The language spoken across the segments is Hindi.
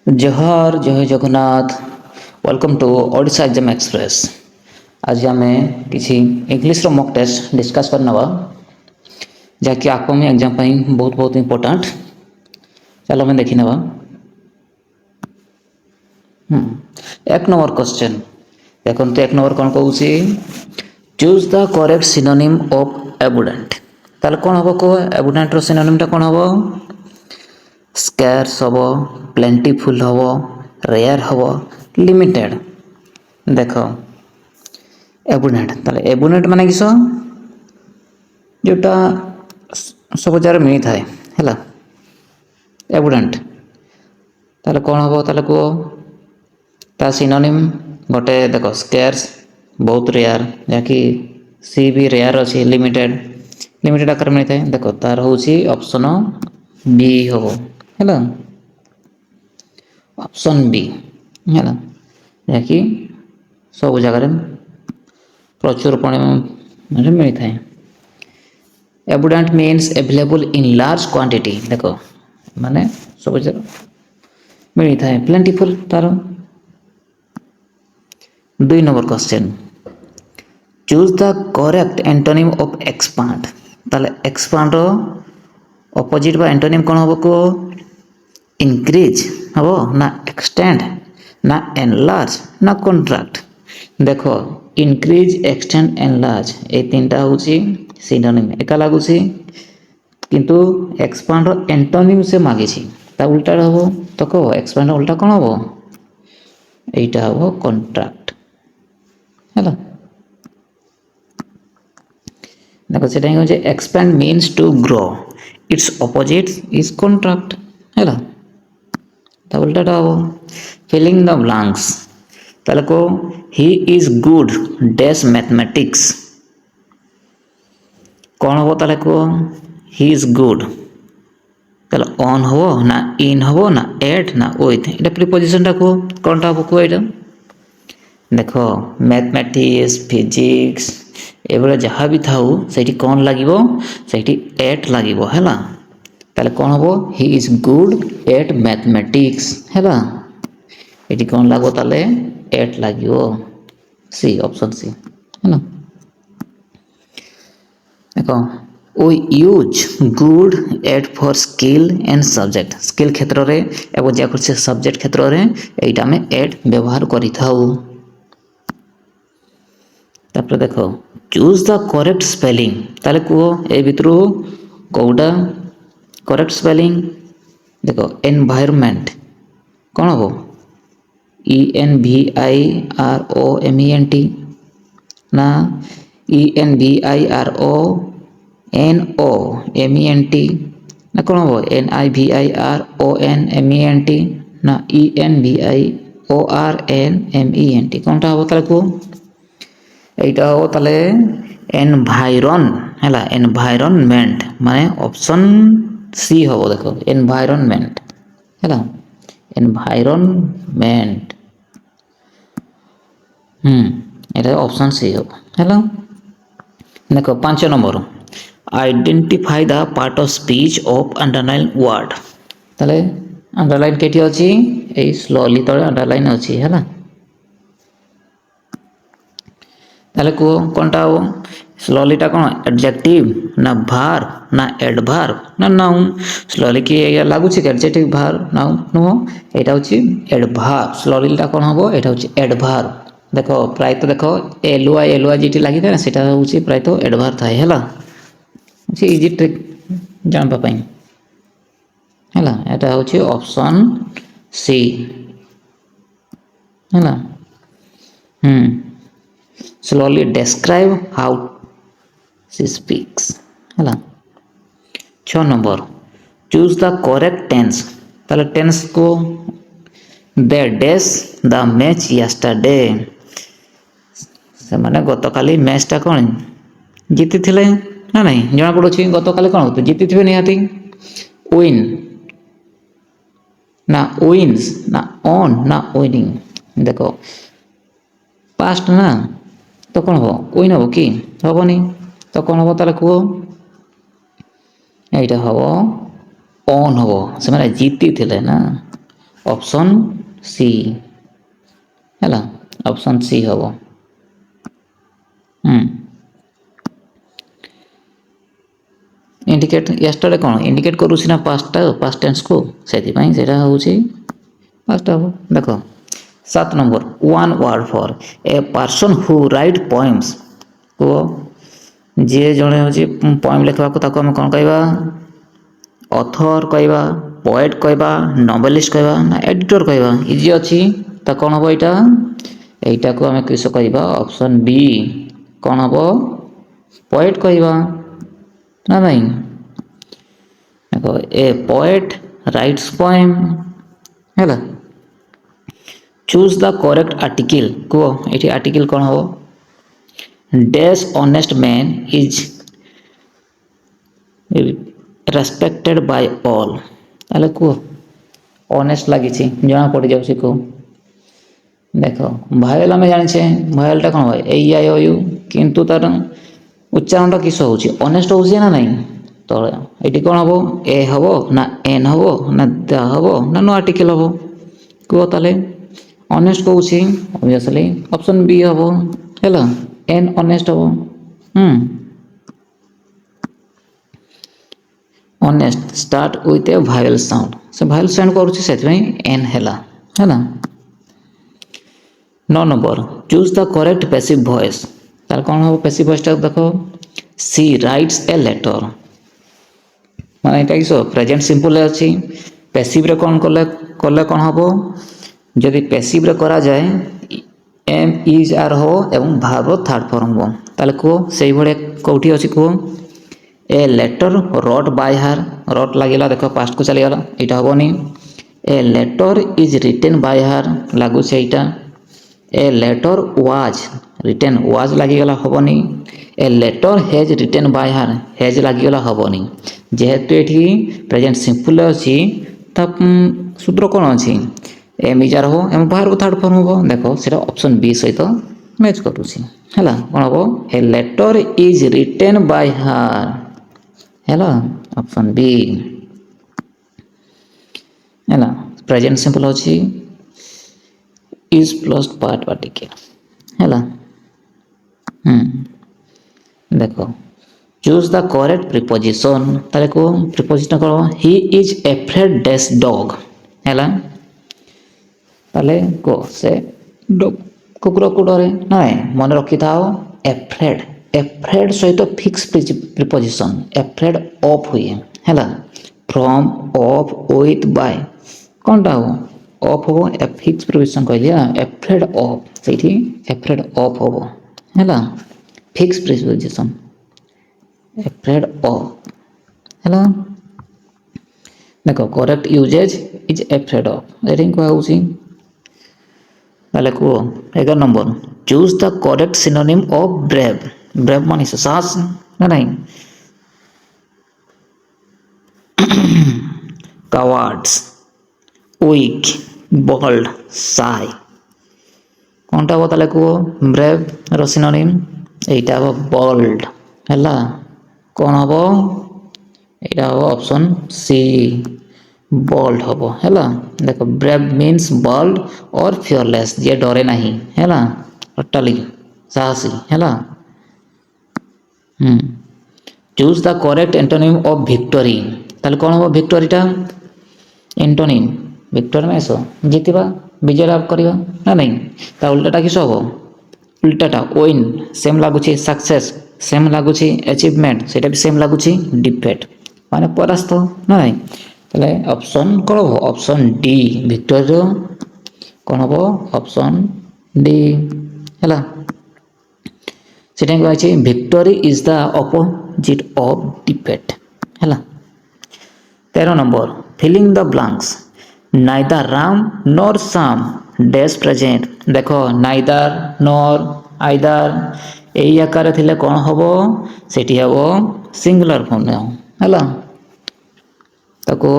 जोहार जय Jagannath. Welcome to Odisha exam express. आज आम किसी इंग्लिश मॉक टेस्ट डिस्कस करनवा जहाँकि अपकमिंग एग्जाम बहुत बहुत इंपोर्टेंट। चलो मैं देखी नवा। एक नंबर क्वेश्चन देखो तो एक नंबर कौन कौन choose the correct synonym of abundant. ताले कौन हम को एबुडेंट रो सिनोनिमटा कौन हम स्कैर्स हम प्लेंटीफुल हम रेयर हम लिमिटेड। देख एबुडेंट ताले एबुडेंट माने किस जोटा सब जगह मिली थाए है एबुडेंट ताले कौन हम ताले को ता सिनोनिम गोटे देख स्कैर्स बहुत रेयर जहाँकि सी भी रेयर अच्छी लिमिटेड लिमिटेड आकार मिलता है। देख तार हूँ ऑप्शन बी हम है ऑप्शन बी है जहाँकि सब जगह प्रचुर परिमाण मिलता है। Abundant means available in large quantity. देखो माने सब जगह मिलता है प्लेंटीफुल तार। 2 number question choose the correct antonym of expand. ताले एक्सपांड रो ऑपोजिट बा एंटोनिम कौन हम को इंक्रीज हम ना एक्सटेंड ना एनलार्ज ना कॉन्ट्रैक्ट। देखो इंक्रीज एक्सटेंड एनलार्ज ए तीनटा हूँ सिनोनिम एका लगुच किंतु एक्सपांड रो एंटोनिम से मागी ता उल्टा हम तो कह एक्सपांड उल्टा कौन हम एटा हम कॉन्ट्रैक्ट है। देखो से expand means to grow its opposite is contract है तो उल्टा हम फिलिंग द ब्लैंक्स ताले को he is good dash mathematics कौन हम ताले को ही इज गुड ताले ऑन हो ना इन हो ना एट ना विथ इटा प्रीपोजिशन टा को कौन टा को एटा देखो मैथमेटिक्स फिजिक्स एबरा जहाँ भी था से कौन लगे से एट लगे है ताले कौन हम ही इज गुड एट मैथमेटिक्स है ये कौन लगो ताले एट लगे सी ऑप्शन सी है देखो we use good at for skill and subject skill क्षेत्र में एवं जहाँ सब्जेक्ट क्षेत्र में यहाँ आम एट व्यवहार करी थाउ। तापर देखो चूज द करेक्ट स्पेलिंग ताले कह ए भितर कौटा करेक्ट स्पेलिंग देखो एनवायरनमेंट कौन हम ENVIRONMENT ना ENVIRONOMENT ना कौन हम NIVIRONMENT ना ENVIORNMENT कौन टा हम ताले को এইটা হবো তাহলে এনভায়রন হ্যাঁ এনভায়রনমেন্ট মানে অপশন সি হব। দেখো এনভায়রনমেন্ট হ্যাঁ এনভায়রনমেন্ট এটা অপশন সি হব হ্যাঁ। দেখো 5 number identify the part of speech of underline word তাহলে আন্ডারলাইন কেটি অছি এই স্লোলি তলে আন্ডারলাইন অছি হ্যাঁ ताले को कौनटा हम स्लोलीटा कौन एडजेक्टिव ना भार ना एडभार्ब ना नाउन स्लोली की लगुच एडजेक्टिव भार नाउन नुह यहाँ हूँ एडभार्ब स्लोलीटा कौन हम यहाँ हूँ एडभार्ब। देखो प्राय तो देखो एलुआ जी लगी था सीटा हूँ प्राय तो एडभार्ब थाए है इजी ट्रिक जानवाई है यहाँ हूँ ऑप्शन सी है slowly describe how she speaks है 6 number choose the correct tense ताले टेंस को they dash the match yesterday से माने गतकाली मैचटा कौन जीति थिले ना नहीं जना पड़ुछि गतकाली कौन होतो जीति थिबे निहाती win ना wins ना on ना winning। देखो पास्ट ना तो कौन हम विन हम कि हेनी तो कौन हम ताले कह यहाँ हम ऑन हम से जीति थे ना ऑप्शन सी है ऑप्शन सी हम इंडिकेट यस्टरडे कौन इंडिकेट करूँ ना पास्ट टेंस को से हूँ फास्ट हम देख 7 number one word for a person who write poems को जी जड़े हूँ पोएम लिखा आम कौन कहवा ऑथर कहवा पोएट कहवा नोवेलिस्ट कहवा ना एडिटर कहवा इजी अच्छी तो कौन हम यहाँ को आम किस कहवा ऑप्शन बी कौन हम पोएट कहवा ना नहीं देखो ए पोएट राइट्स पोएम है चूज द करेक्ट आर्टिकल कह ये आर्टिकल कौन हम dash honest man is respected by all ताले कह ऑनेस्ट लगी जना पड़ जाऊँ कह देख भायल आम जाने भायलटा कौन भाई ए आई ओ यू किंतु तार उच्चारणटा किस हो ऑनेस्ट हो ना नहीं तो ये कौन हम ए हम ना एन हम ना द हम ना नो आर्टिकल हम कह ताले ऑनेस्ट कहूँ ऑब्वियसली ऑप्शन बी हम है एन ऑनेस्ट हम honest start with A vowel sound से भावेल साउंड करुँचे एन है 9 number choose the correct passive voice तार कौन हम पैसिव वॉइस देख सी राइट्स ए लेटर माने ये किस प्रेजेंट सिंपल अच्छी पैसिव रे कौन कले कले कौन हम जदि पैसिव रे करा जाए एम इज आर हो एवं भाव थर्ड फॉर्म हो ताले कह से भाई कौटी अच्छी कह a letter wrote by her wrote लगे देख पास्ट को चलीगला यहाँ हेनी a letter is written by her लगुच यहाँ a letter was written was लगिगला हेनी a letter has written by her has लगिगला हेनी जेहेतु ये प्रेजेंट सिंपल अच्छी तब सूत्र कौन अच्छी एम इजार हो एम बाहर को थर्ड फॉर्म हम देख से ऑप्शन बी सहित मैच करुँची है कौन हम a letter is written by her है ऑप्शन बी है प्रेजेंट सिंपल अच्छी इज प्लस पार्ट पार्टिकल है देख चूज द करेक्ट प्रिपोजिशन ताले को प्रिपोजिशन कौन he is afraid dash dog है ताले को से कुकुर को डरे ना मन रखी था एफ्रेड एफ्रेड सहित फिक्स प्रिपोजिशन एफ्रेड ऑफ हुए है फ्रॉम ऑफ विथ बाय कौनटा हम ऑफ हम ए फिक्स प्रिपोजिशन कहली एफ्रेड ऑफ से एफ्रेड ऑफ हम है फिक्स प्रिपोजिशन एफ्रेड ऑफ है देख correct usages is afraid of ये कहुची ताले कह 11 number choose the correct synonym of brave brave मान साहस ना नहीं कावर्ड्स वीक बोल्ड शाय कौनटा हम ताले कह ब्रेव रो सिनोनिम एटा हम बोल्ड है कौन हम यहाँ हम ऑप्शन सी बोल्ड हम है देख ब्रेव मीन्स बोल्ड और फियरलेस जे डरे नहीं है टोटाली साहसी है choose the correct antonym of victory ताले कौन हम विक्टोरीटा एंटोनिम विक्टोरी में सो जीतवा विजय लाभ करवा ना नहीं ता उल्टाटा किस हम उल्टाटा विन सेम लगुच सक्सेस सेम लगुच अचिवमेंट से भी सेम लगुच डिफेट माने परास्त ना नहीं ताले ऑप्शन कौन हम ऑप्शन डी विक्टोरी कौन हम ऑप्शन डी है से कही victory is the opposite of defeat है 13 number filling the blanks neither Ram nor Shyam dash present देख नाइदर नॉर आइदर यही आकार थिले कौन हम सेठी हम सिंगुलर फॉर्म है ताको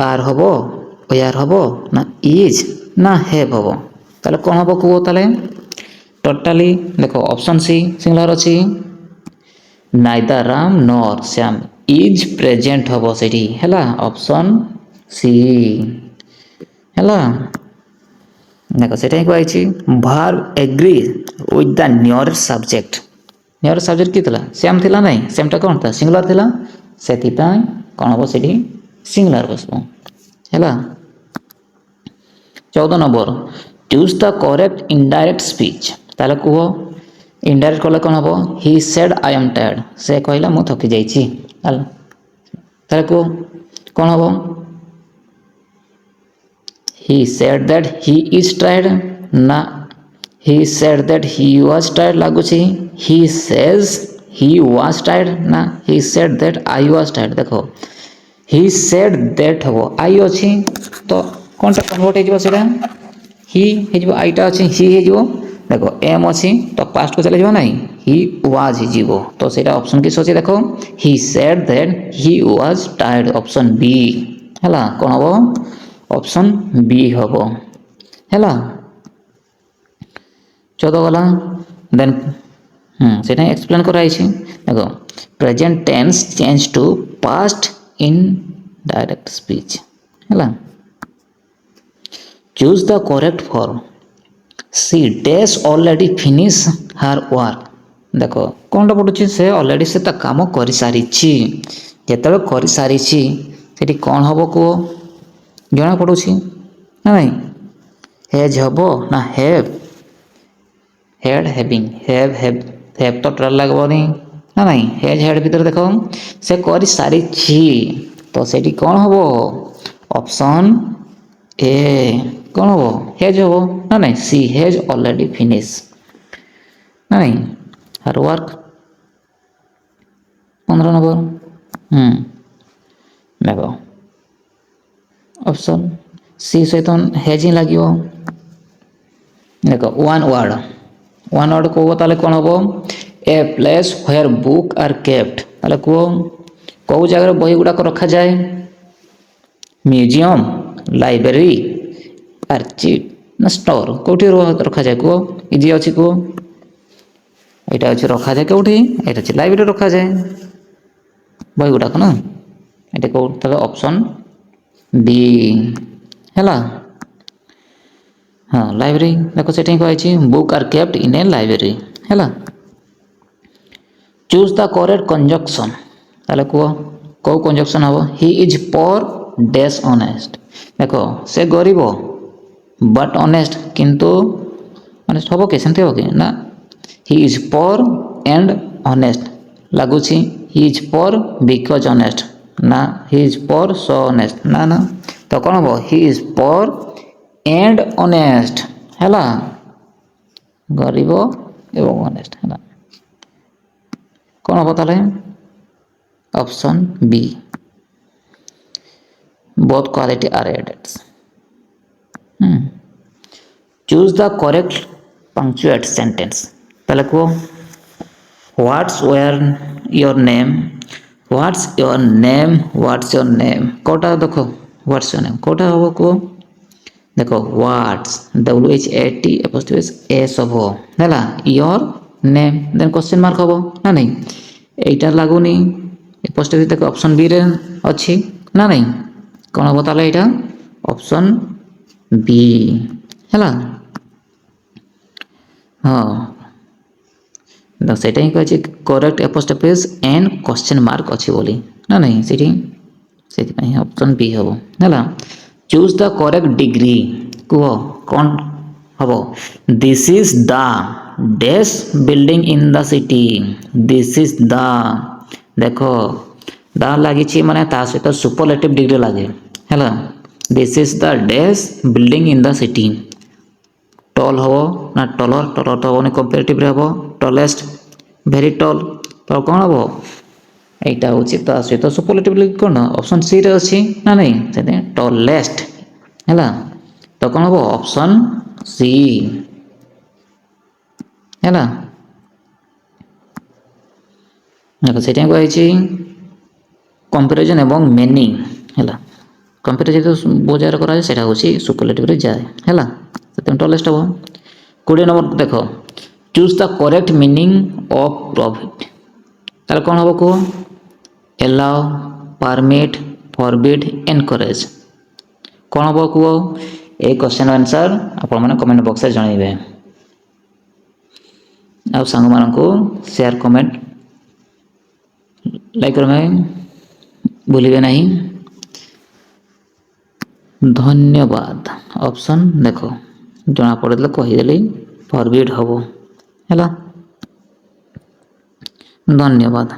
आर हम यार हम ना इज ना हैव हम ताले कौन हम कह ताले टोटाली देख ऑप्शन सी सिंगुलर अच्छी neither Ram nor Shyam is present हम से है ऑप्शन सी ହେଲା ଦେଖ ସେଇଟା ହିଁ କୁହାଯାଇଛି verb agree with the nearest subject. Nearest subject କିଏ ଥିଲା? ସେମ୍ ଥିଲା ନାହିଁ, ସେମ୍ଟା କ'ଣ ଥିଲା? ସିଙ୍ଗୁଲାର ଥିଲା, ସେଥିପାଇଁ କ'ଣ ହେବ ସେଠି? ସିଙ୍ଗୁଲାର ବସିବ। ହେଲା 14 number choose the correct indirect speech. ତାହେଲେ କୁହ ଇନଡାଇରେକ୍ଟ କଲେ କ'ଣ ହେବ? ହି ସେଡ୍ ଆଇ ଏମ୍ ଟାୟାର୍ଡ, ସେ କହିଲା ମୁଁ ଥକି ଯାଇଛି। ହେଲା ତାହେଲେ କୁହ କ'ଣ ହେବ? He said that he is tired ନା he said that he was tired ଲାଗୁଛି। he says he was tired ନା he said that I was tired। ଦେଖ he said that ହେବ I ଅଛି ତ କ'ଣଟା କନଭର୍ଟ ହେଇଯିବ ସେଇଟା he ହେଇଯିବ ଆଇଟା ଅଛି he ହେଇଯିବ। ଦେଖ m ଅଛି ତ ପାଷ୍ଟକୁ ଚାଲିଯିବ ନାହିଁ he was ହେଇଯିବ ତ ସେଇଟା ଅପସନ୍ କିସ ଅଛି ଦେଖ he said that he was tired option B ହେଲା କ'ଣ ହେବ ଅପସନ୍ B ହେବ ହେଲା 14 ଗଲା ଦେନ୍ ସେଇଟା ଏକ୍ସପ୍ଲେନ୍ କରାଯାଇଛି ଦେଖ present tense change to past in direct speech ହେଲା choose the correct form she dash already finish her work ଦେଖ କ'ଣଟା ପଡ଼ୁଛି ସେ ଅଲରେଡ଼ି ସେ ତା କାମ କରିସାରିଛି ଯେତେବେଳେ କରିସାରିଛି ସେଠି କ'ଣ ହେବ କୁହ ଜଣାପଡ଼ୁଛି ନା ନାହିଁ ହେଜ୍ ହେବ ନା ହେଭ୍ ହେଡ୍ ହେଭିଂ ହେଭ୍ ତ ଟୋଟାଲ୍ ଲାଗିବନି ନା ନାହିଁ ହେଜ୍ ହେଡ୍ ଭିତରେ ଦେଖ ସେ କରିସାରିଛି ତ ସେଇଠି କ'ଣ ହେବ ଅପସନ୍ ଏ କ'ଣ ହେବ ହେଜ୍ ହେବ ନା ନାହିଁ ସି ହେଜ୍ ଅଲରେଡ଼ି ଫିନିଶ୍ ନା ନାହିଁ ହାର୍ ୱାର୍କ 15 ନମ୍ବର ଦେଖ ଅପସନ୍ ସି ସହିତ ହେଜ୍ ହିଁ ଲାଗିବ ଦେଖ ୱାନ୍ ୱାର୍ଡ଼ କୁହ ତାହେଲେ କ'ଣ ହେବ a place where book are kept ତାହେଲେ କୁହ କେଉଁ ଜାଗାରେ ବହି ଗୁଡ଼ାକ ରଖାଯାଏ ମ୍ୟୁଜିୟମ୍ ଲାଇବ୍ରେରୀ ଆର୍ଚିଭ୍ ନା ଷ୍ଟୋର୍ କେଉଁଠି ରଖାଯାଏ କୁହ ଇଜି ଅଛି କୁହ ଏଇଟା ଅଛି ରଖାଯାଏ କେଉଁଠି ଏଇଟା ଅଛି ଲାଇବ୍ରେରୀ ରଖାଯାଏ ବହି ଗୁଡ଼ାକ ନା ଏଇଟା କେଉଁଠି ତାହେଲେ ଅପସନ୍ ଡି ହେଲା हाँ लाइब्रेरी देखो सेटिंग कहछि book are kept in a library हैला चूज द करेक्ट कंजक्शन ताले को कंजक्शन हबो he is poor dash honest देखो से गरीब बट ऑनेस्ट किंतु ऑनेस्ट हबो के सेंते होगे ना he is poor and honest लागुछि he is poor because honest ना he is pour so honest ना तो कोन हबो he is poor and honest हैला गरीब एवं ऑनेस्ट हैला कौन हम ताले option B both quality are added choose the correct punctuate sentence ताले को व्हाट्स योर नेम कोटा देखो व्हाट्स योर नेम कोटा हो को देखो व्हाट्स WHATS हम है your name then question mark हम ना नहीं यहीटा लगुनि एपोस्ट्रोफी देखो ऑप्शन बी रे अच्छी ना नहीं कौन हम ताले यहाँ ऑप्शन बी है हाँ देख से ही कहे correct apostrophe and question mark अच्छी बोली ना नहीं से ऑप्शन बी हम है चूज द करेक्ट डिग्री कह कौन हम this is the dash building in the city this is the देख द लगी माने ता सहित सुपरलेटिव डिग्री लगे है this is the dash building in the city tall हम ना टॉलर तो हम कंपेरेटिव हम टॉलेस्ट वेरी टॉल तो कौन हम এইটা হচ্ছে তা সহিত সুপরলেটিভ কোন অপশন সি রে আছে না নাই সেটা টলেস্ট হেলা তো কোন হবে অপশন সি হেলা দেখো সেটা কইছি কম্পারিজন এবং মিনিং হেলা কম্পারিজন তো বোঝার করা যায় সেটা হচ্ছে সুপরলেটিভ রে যায় হেলা সেটা টলেস্ট হবে 20 নম্বর দেখো choose the correct meaning of profit তাহলে কোন হবে কো allow, permit, forbid, encourage कौन हम कह এই क्वेश्चन आंसर आपण माने कमेंट बॉक्स रे जणाइबे आ सांग मानकू शेयर कमेंट लाइक करमे भूलिबे नहीं। धन्यवाद। ऑप्शन देखो जना पड़े कहीदेली फॉरवर्ड हबो हैला। धन्यवाद।